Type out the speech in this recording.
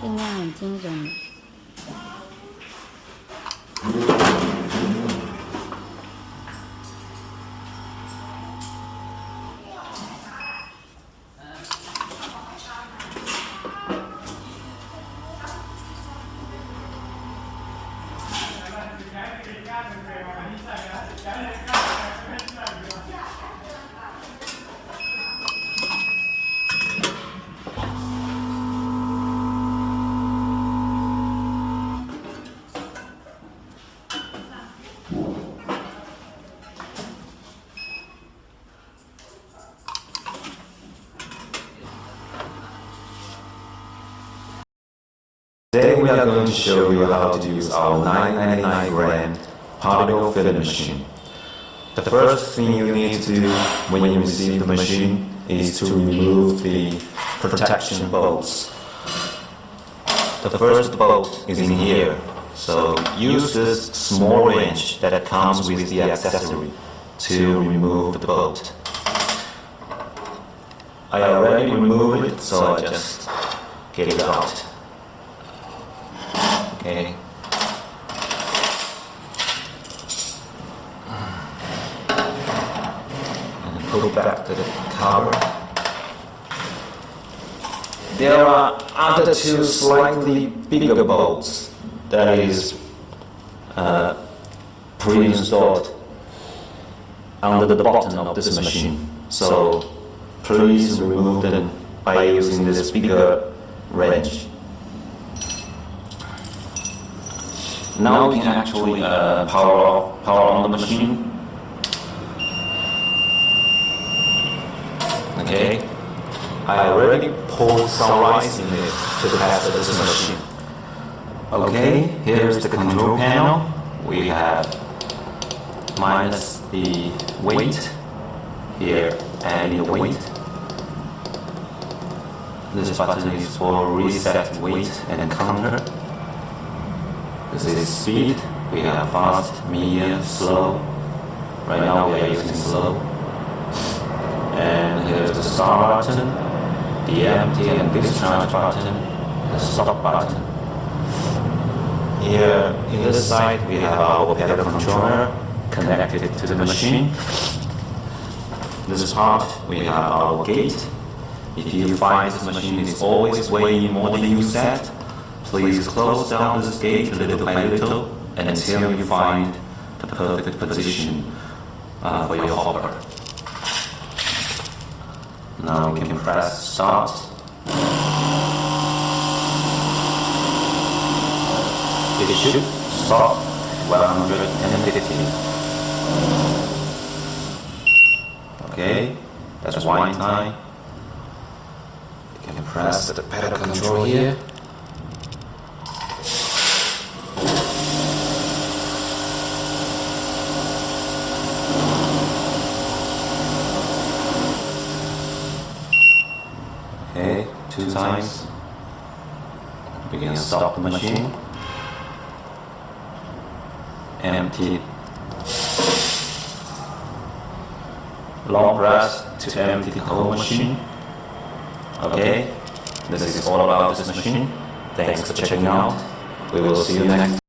定量很精准。Today we are going to show you how to use our 999 gram particle filling machine. The first thing you need to do when you receive the machine is to remove the protection bolts. The first bolt is in here, so use this small wrench that comes with the accessory to remove the bolt. I already removed it, so I just get it out. Okay. And put it back to the cover. There are other two slightly bigger bolts that is pre-installed under the bottom of this machine. So please remove them by using this bigger wrench. Now we can actually power on the machine. Okay, I already poured some rice in it to test this machine. Okay, here's the control panel. We have minus the weight here and the weight. This button is for reset weight and counter. This is speed. We have fast, medium, slow. Right now we are using slow. And here's the start button, the empty and discharge button, the stop button. Here in this side we have our pedal controller connected to the machine. This part we have our gate. If you find this machine is always weighing more than you said, please close down this gate little by little until you find the perfect position for your hopper. Now we can press start. It should stop 150. Okay, that's one time. You can press the pedal control here. Okay, 2 times. We can stop the machine. Empty. Long press to empty the whole machine. Okay, this is all about this machine. Thanks for checking out. We will see you next time.